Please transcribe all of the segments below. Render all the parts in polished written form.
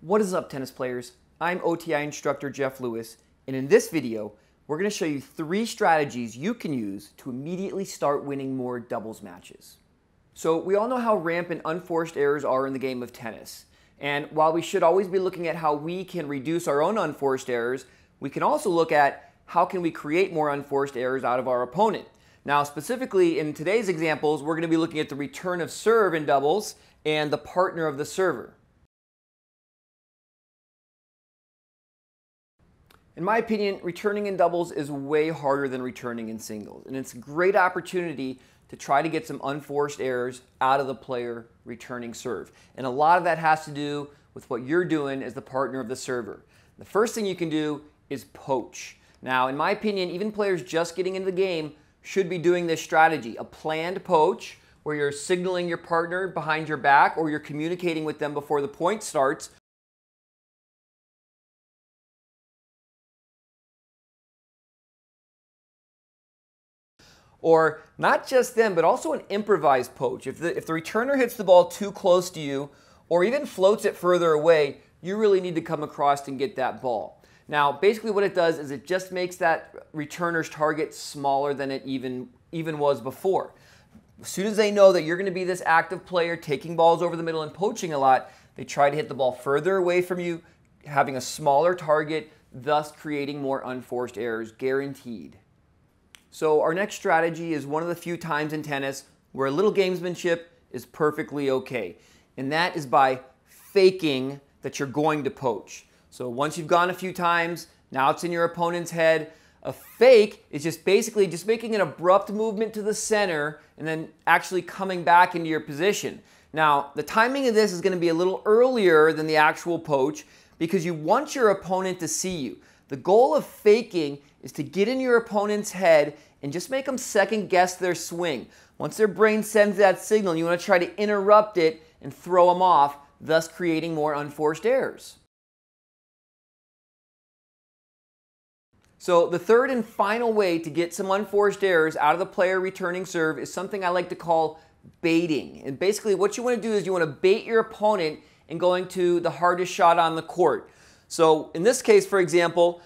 What is up, tennis players? I'm OTI instructor Jeff Lewis, and in this video, we're going to show you 3 strategies you can use to immediately start winning more doubles matches. So we all know how rampant unforced errors are in the game of tennis. And while we should always be looking at how we can reduce our own unforced errors, we can also look at how can we create more unforced errors out of our opponent. Now, specifically in today's examples, we're going to be looking at the return of serve in doubles and the partner of the server. In my opinion, returning in doubles is way harder than returning in singles, and it's a great opportunity to try to get some unforced errors out of the player returning serve. And a lot of that has to do with what you're doing as the partner of the server. The first thing you can do is poach. Now, in my opinion, even players just getting into the game should be doing this strategy, a planned poach, where you're signaling your partner behind your back or you're communicating with them before the point starts. Or not just them, but also an improvised poach. If the returner hits the ball too close to you or even floats it further away, you really need to come across and get that ball. Now, basically what it does is it just makes that returner's target smaller than it even was before. As soon as they know that you're going to be this active player taking balls over the middle and poaching a lot, they try to hit the ball further away from you, having a smaller target, thus creating more unforced errors, guaranteed. So our next strategy is one of the few times in tennis where a little gamesmanship is perfectly okay. And that is by faking that you're going to poach. So once you've gone a few times, now it's in your opponent's head. A fake is just basically just making an abrupt movement to the center and then actually coming back into your position. Now, the timing of this is going to be a little earlier than the actual poach because you want your opponent to see you. The goal of faking is to get in your opponent's head and just make them second guess their swing. Once their brain sends that signal, you want to try to interrupt it and throw them off, thus creating more unforced errors. So the third and final way to get some unforced errors out of the player returning serve is something I like to call baiting. And basically what you want to do is you want to bait your opponent in going to the hardest shot on the court. So in this case, for example,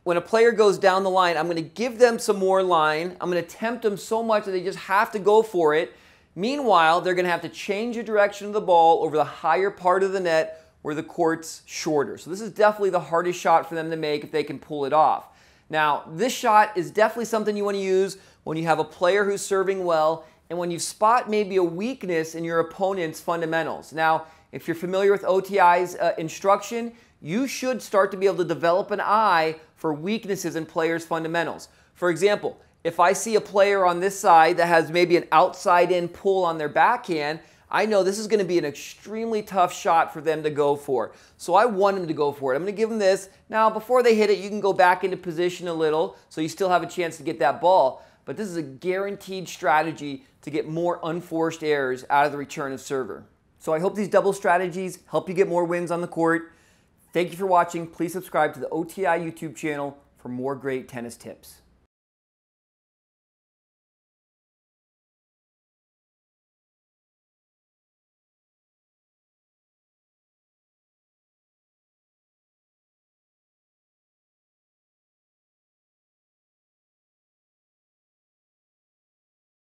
when a player goes down the line, I'm going to give them some more line. I'm going to tempt them so much that they just have to go for it. Meanwhile, they're going to have to change the direction of the ball over the higher part of the net where the court's shorter. So this is definitely the hardest shot for them to make if they can pull it off. Now, this shot is definitely something you want to use when you have a player who's serving well and when you spot maybe a weakness in your opponent's fundamentals. Now, if you're familiar with OTI's instruction, you should start to be able to develop an eye for weaknesses in players' fundamentals. For example, if I see a player on this side that has maybe an outside-in pull on their backhand, I know this is going to be an extremely tough shot for them to go for. So I want them to go for it. I'm going to give them this. Now, before they hit it, you can go back into position a little so you still have a chance to get that ball. But this is a guaranteed strategy to get more unforced errors out of the return of server. So I hope these double strategies help you get more wins on the court. Thank you for watching. Please subscribe to the OTI YouTube channel for more great tennis tips.